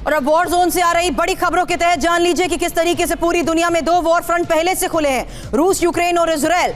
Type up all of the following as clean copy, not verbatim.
और अब war zone से आ रही बड़ी खबरों के तहत जान लीजिए कि किस तरीके से पूरी दुनिया में दो वॉर फ्रंट पहले से खुले हैं, रूस यूक्रेन और इजराइल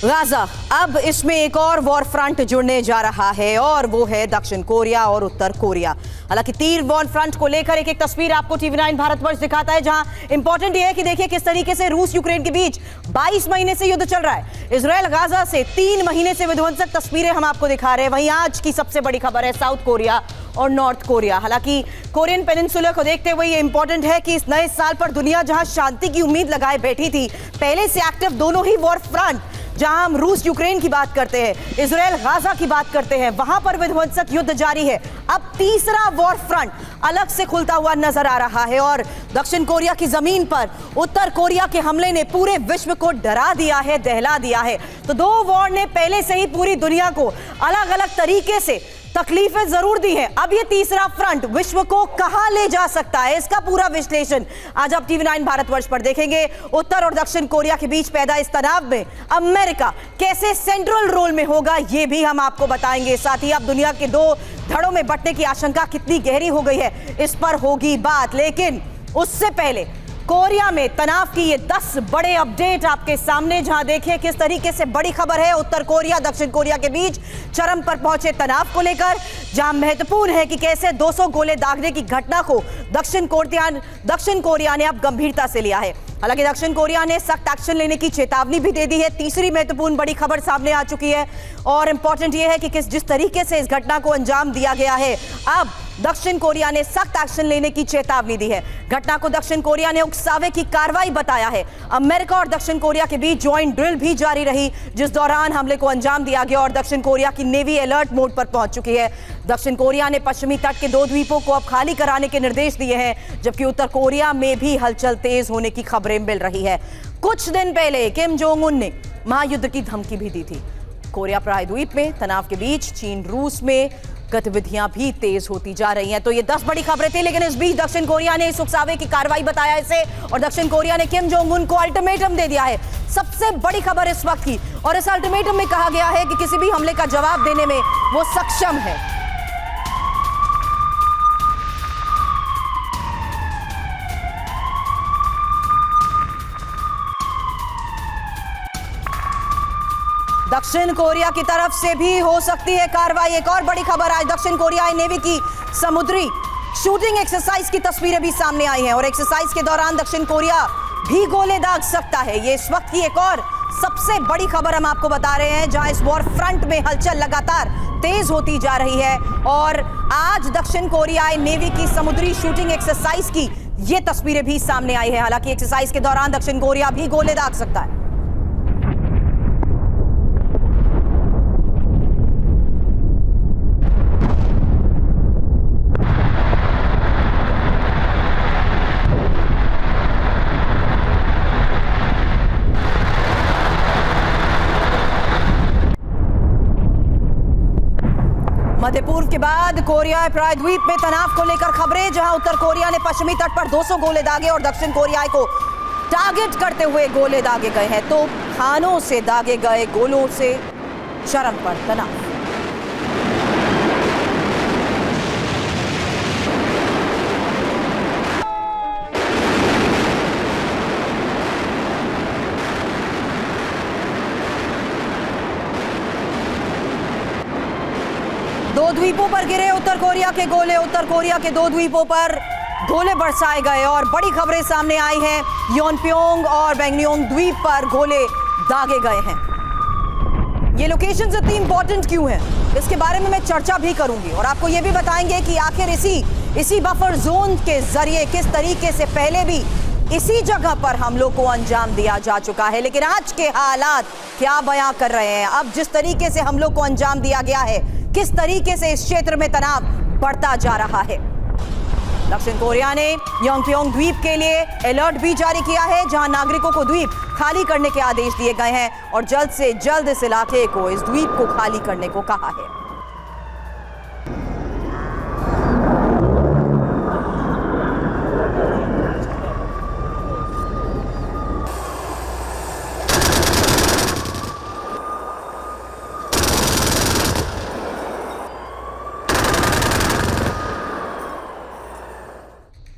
गाजा। अब इसमें एक और वॉर फ्रंट जुड़ने जा रहा है और वो है दक्षिण कोरिया और उत्तर कोरिया। हालांकि तीन वॉर फ्रंट को लेकर एक एक तस्वीर आपको TV9 भारतवर्ष दिखाता है, जहां इंपॉर्टेंट ये है कि देखिए किस तरीके से रूस यूक्रेन के बीच 22 महीने से युद्ध चल रहा है। इजराइल गाजा से 3 महीने से विध्वंसक तस्वीरें हम आपको दिखा रहे हैं। वहीं आज की सबसे बड़ी खबर है साउथ कोरिया और नॉर्थ कोरिया। हालांकि कोरियन पेनिनसुला को देखते हुए ये इंपॉर्टेंट है कि इस नए साल पर दुनिया जहां शांति की उम्मीद लगाए बैठी थी, पहले से एक्टिव दोनों ही वॉर फ्रंट, जहां हम रूस यूक्रेन की बात करते हैं, इजराइल गाजा की बात करते हैं, वहां पर विध्वंसक युद्ध जारी है। अब तीसरा वॉर फ्रंट अलग से खुलता हुआ नजर आ रहा है और दक्षिण कोरिया की जमीन पर उत्तर कोरिया के हमले ने पूरे विश्व को डरा दिया है, दहला दिया है। तो दो वॉर ने पहले से ही पूरी दुनिया को अलग अलग तरीके से तकलीफें जरूर दी हैं। अब ये तीसरा फ्रंट विश्व को कहां ले जा सकता है, इसका पूरा विश्लेषण आज आप TV9 भारतवर्ष पर देखेंगे। उत्तर और दक्षिण कोरिया के बीच पैदा इस तनाव में अमेरिका कैसे सेंट्रल रोल में होगा, ये भी हम आपको बताएंगे। साथ ही अब दुनिया के दो धड़ों में बंटने की आशंका कितनी गहरी हो गई है, इस पर होगी बात। लेकिन उससे पहले कोरिया में तनाव की ये 10 बड़े अपडेट आपके सामने, जहां देखिए किस तरीके से बड़ी खबर है उत्तर कोरिया दक्षिण कोरिया के बीच चरम पर पहुंचे तनाव को लेकर, जहां महत्वपूर्ण है कि कैसे 200 गोले दागने की घटना को दक्षिण कोरिया ने अब गंभीरता से लिया है। हालांकि दक्षिण कोरिया ने सख्त एक्शन लेने की चेतावनी भी दे दी है। तीसरी महत्वपूर्ण बड़ी खबर सामने आ चुकी है और इंपॉर्टेंट यह है कि जिस तरीके से इस घटना को अंजाम दिया गया है, अब दक्षिण कोरिया ने सख्त एक्शन लेने की चेतावनी दी है। घटना को दक्षिण कोरिया ने उकसावे की कार्रवाई बताया है। अमेरिका और दक्षिण कोरिया के बीच ज्वाइंट ड्रिल भी जारी रही, जिस दौरान हमले को अंजाम दिया गया और दक्षिण कोरिया की नेवी अलर्ट मोड पर पहुंच चुकी है। दक्षिण कोरिया ने पश्चिमी तट के 2 द्वीपों को अब खाली कराने के निर्देश दिए हैं, जबकि उत्तर कोरिया में भी हलचल तेज होने की खबरें मिल रही है। कुछ दिन पहले किम जोंग उन ने महायुद्ध की धमकी भी दी थी। कोरिया प्रायद्वीप में तनाव के बीच चीन रूस में गतिविधियां भी तेज होती जा रही हैं। तो ये 10 बड़ी खबरें थी, लेकिन इस बीच दक्षिण कोरिया ने इस उकसावे की कार्रवाई बताया इसे और दक्षिण कोरिया ने किम जोंग उन को अल्टीमेटम दे दिया है। सबसे बड़ी खबर इस वक्त की, और इस अल्टीमेटम में कहा गया है कि किसी भी हमले का जवाब देने में वो सक्षम है। दक्षिण कोरिया की तरफ से भी हो सकती है कार्रवाई। एक और बड़ी खबर, आज दक्षिण कोरियाई नेवी की समुद्री शूटिंग एक्सरसाइज की तस्वीरें भी सामने आई हैं और एक्सरसाइज के दौरान दक्षिण कोरिया भी गोले दाग सकता है। ये इस वक्त की एक और सबसे बड़ी खबर हम आपको बता रहे हैं, जहां इस वॉर फ्रंट में हलचल लगातार तेज होती जा रही है और आज दक्षिण कोरियाई नेवी की समुद्री शूटिंग एक्सरसाइज की ये तस्वीरें भी सामने आई है। हालांकि एक्सरसाइज के दौरान दक्षिण कोरिया भी गोले दाग सकता है। मध्य पूर्व के बाद कोरिया प्रायद्वीप में तनाव को लेकर खबरें, जहां उत्तर कोरिया ने पश्चिमी तट पर 200 गोले दागे और दक्षिण कोरिया को टारगेट करते हुए गोले दागे गए हैं। तो खानों से दागे गए गोलों से चरम पर तनाव। दो द्वीपों पर गिरे उत्तर कोरिया के गोले, उत्तर कोरिया के 2 द्वीपों पर गोले बरसाए गए और बड़ी खबरें सामने आई हैं। योनप्योंग और बैंगनियोंग द्वीप पर गोले दागे गए हैं। ये लोकेशंस इतनी इंपॉर्टेंट क्यों हैं, इसके बारे में मैं चर्चा भी करूंगी और आपको ये भी बताएंगे कि आखिर इसी बफर जोन के जरिए किस तरीके से पहले भी इसी जगह पर हमलों को अंजाम दिया जा चुका है। लेकिन आज के हालात क्या बयां कर रहे हैं, अब जिस तरीके से हमलों को अंजाम दिया गया है, किस तरीके से इस क्षेत्र में तनाव बढ़ता जा रहा है। दक्षिण कोरिया ने योंगप्योंग द्वीप के लिए अलर्ट भी जारी किया है, जहां नागरिकों को द्वीप खाली करने के आदेश दिए गए हैं और जल्द से जल्द इस इलाके को, इस द्वीप को खाली करने को कहा है।